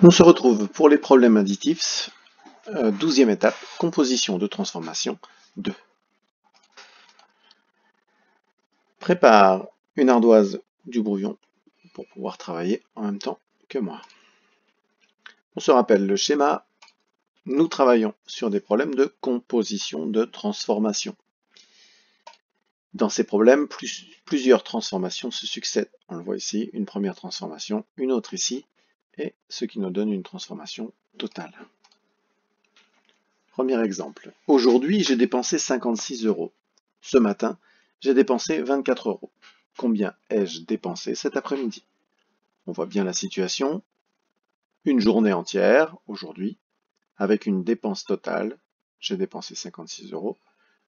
On se retrouve pour les problèmes additifs, 12e étape, composition de transformation 2. Prépare une ardoise du brouillon pour pouvoir travailler en même temps que moi. On se rappelle le schéma, nous travaillons sur des problèmes de composition de transformation. Dans ces problèmes, plusieurs transformations se succèdent. On le voit ici, une première transformation, une autre ici, et ce qui nous donne une transformation totale. Premier exemple. Aujourd'hui, j'ai dépensé 56 €. Ce matin, j'ai dépensé 24 €. Combien ai-je dépensé cet après-midi? On voit bien la situation. Une journée entière, aujourd'hui, avec une dépense totale. J'ai dépensé 56 €.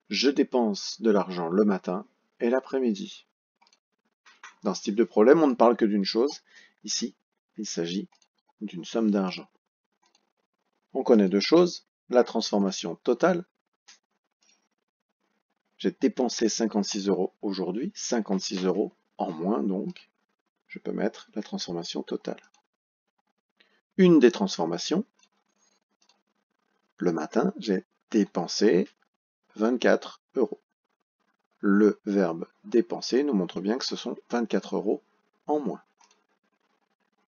Je dépense de l'argent le matin et l'après-midi. Dans ce type de problème, on ne parle que d'une chose. Ici, il s'agit d'une somme d'argent. On connaît deux choses. La transformation totale. J'ai dépensé 56 € aujourd'hui, 56 € en moins donc. Je peux mettre la transformation totale. Une des transformations. Le matin, j'ai dépensé 24 €. Le verbe dépenser nous montre bien que ce sont 24 € en moins.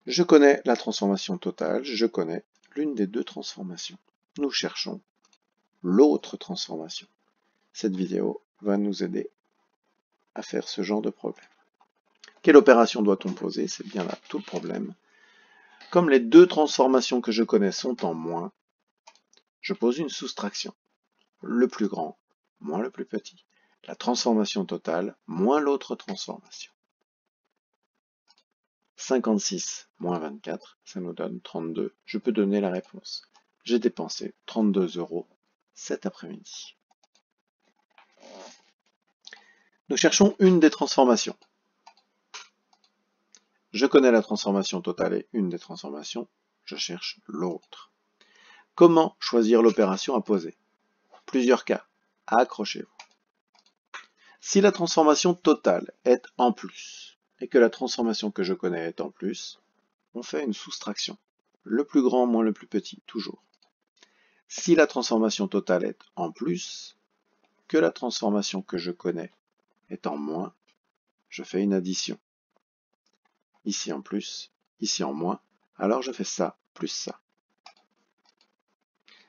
Je connais la transformation totale, je connais l'une des deux transformations. Nous cherchons l'autre transformation. Cette vidéo va nous aider à faire ce genre de problème. Quelle opération doit-on poser? C'est bien là tout le problème. Comme les deux transformations que je connais sont en moins, je pose une soustraction. Le plus grand moins le plus petit. La transformation totale moins l'autre transformation. 56 moins 24, ça nous donne 32. Je peux donner la réponse. J'ai dépensé 32 € cet après-midi. Nous cherchons une des transformations. Je connais la transformation totale et une des transformations. Je cherche l'autre. Comment choisir l'opération à poser? Plusieurs cas. Accrochez-vous. Si la transformation totale est en plus, et que la transformation que je connais est en plus, on fait une soustraction. Le plus grand moins le plus petit, toujours. Si la transformation totale est en plus, que la transformation que je connais est en moins, je fais une addition. Ici en plus, ici en moins, alors je fais ça plus ça.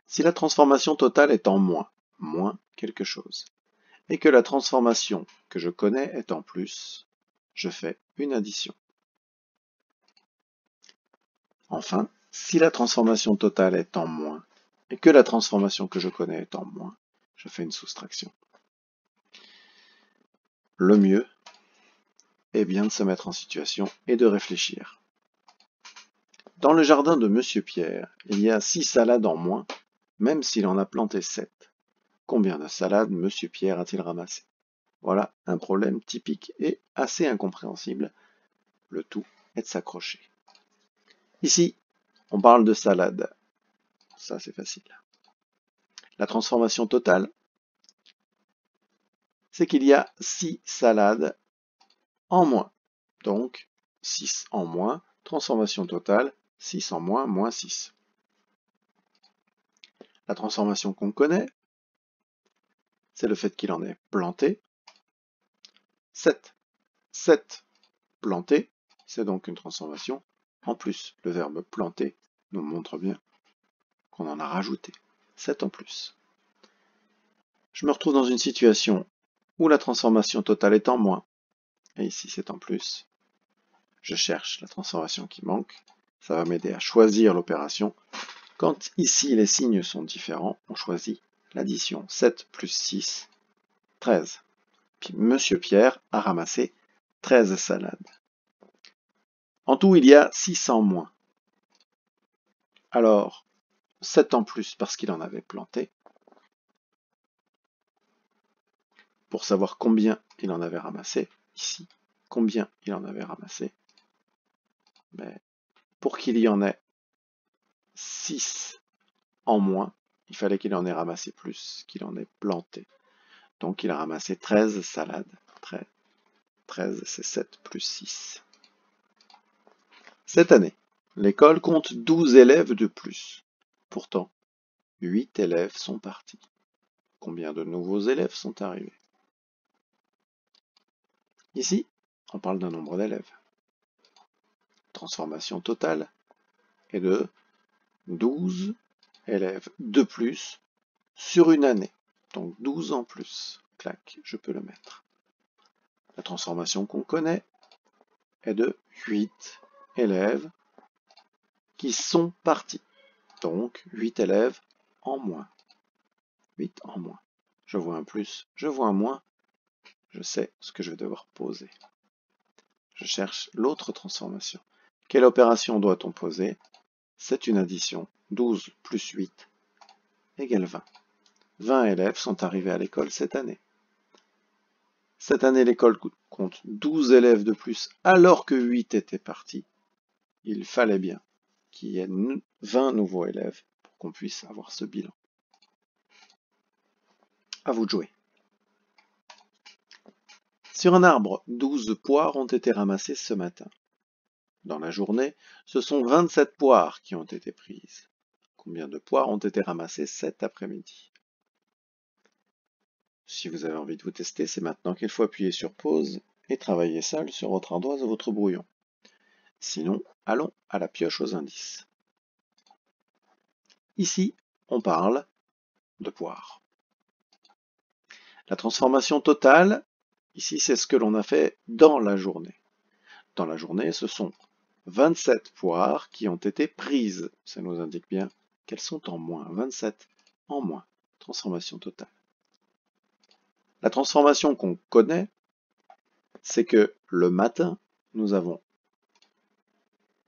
Si la transformation totale est en moins, moins quelque chose, et que la transformation que je connais est en plus, je fais une addition. Enfin, si la transformation totale est en moins, et que la transformation que je connais est en moins, je fais une soustraction. Le mieux est bien de se mettre en situation et de réfléchir. Dans le jardin de Monsieur Pierre, il y a 6 salades en moins, même s'il en a planté 7. Combien de salades Monsieur Pierre a-t-il ramassé? Voilà un problème typique et assez incompréhensible. Le tout est de s'accrocher. Ici, on parle de salade. Ça, c'est facile. La transformation totale, c'est qu'il y a 6 salades en moins. Donc, 6 en moins, transformation totale, 6 en moins, moins 6. La transformation qu'on connaît, c'est le fait qu'il en ait planté 7. 7 plantés, c'est donc une transformation en plus. Le verbe planter nous montre bien qu'on en a rajouté 7 en plus. Je me retrouve dans une situation où la transformation totale est en moins, et ici c'est en plus. Je cherche la transformation qui manque, ça va m'aider à choisir l'opération. Quand ici les signes sont différents, on choisit l'addition 7 plus 6, 13. Puis Monsieur Pierre a ramassé 13 salades. En tout, il y a 6 en moins. Alors, 7 en plus parce qu'il en avait planté. Pour savoir combien il en avait ramassé, ici, combien il en avait ramassé, mais pour qu'il y en ait 6 en moins, il fallait qu'il en ait ramassé plus qu'il en ait planté. Donc il a ramassé 13 salades. 13, c'est 7 plus 6. Cette année, L'école compte 12 élèves de plus. Pourtant, 8 élèves sont partis. Combien de nouveaux élèves sont arrivés? Ici, on parle d'un nombre d'élèves. Transformation totale est de 12 élèves de plus sur une année. Donc 12 en plus. Clac, je peux le mettre. La transformation qu'on connaît est de 8 élèves qui sont partis. Donc 8 élèves en moins. 8 en moins. Je vois un plus, je vois un moins. Je sais ce que je vais devoir poser. Je cherche l'autre transformation. Quelle opération doit-on poser? C'est une addition. 12 plus 8 égale 20. 20 élèves sont arrivés à l'école cette année. Cette année, l'école compte 12 élèves de plus alors que 8 étaient partis. Il fallait bien qu'il y ait 20 nouveaux élèves pour qu'on puisse avoir ce bilan. À vous de jouer. Sur un arbre, 12 poires ont été ramassées ce matin. Dans la journée, ce sont 27 poires qui ont été prises. Combien de poires ont été ramassées cet après-midi? Si vous avez envie de vous tester, c'est maintenant qu'il faut appuyer sur pause et travailler seul sur votre ardoise ou votre brouillon. Sinon, allons à la pioche aux indices. Ici, on parle de poires. La transformation totale, ici, c'est ce que l'on a fait dans la journée. Dans la journée, ce sont 27 poires qui ont été prises. Ça nous indique bien qu'elles sont en moins. 27 en moins. Transformation totale. La transformation qu'on connaît, c'est que le matin, nous avons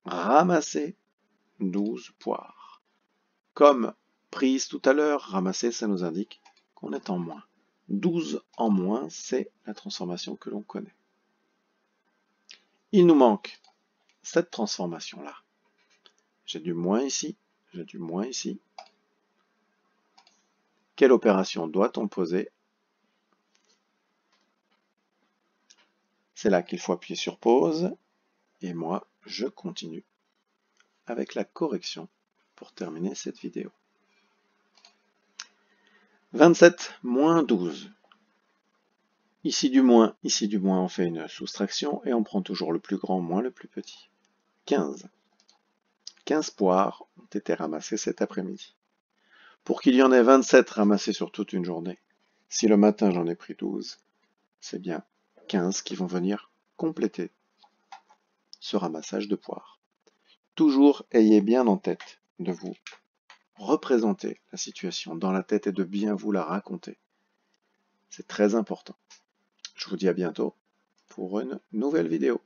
ramassé 12 poires. Comme prise tout à l'heure, ramasser, ça nous indique qu'on est en moins. 12 en moins, c'est la transformation que l'on connaît. Il nous manque cette transformation-là. J'ai du moins ici, j'ai du moins ici. Quelle opération doit-on poser? C'est là qu'il faut appuyer sur pause. Et moi, je continue avec la correction pour terminer cette vidéo. 27 moins 12. Ici du moins, on fait une soustraction et on prend toujours le plus grand moins le plus petit. 15. 15 poires ont été ramassées cet après-midi. Pour qu'il y en ait 27 ramassées sur toute une journée, si le matin j'en ai pris 12, c'est bien 15 qui vont venir compléter ce ramassage de poires. Toujours ayez bien en tête de vous représenter la situation dans la tête et de bien vous la raconter. C'est très important. Je vous dis à bientôt pour une nouvelle vidéo.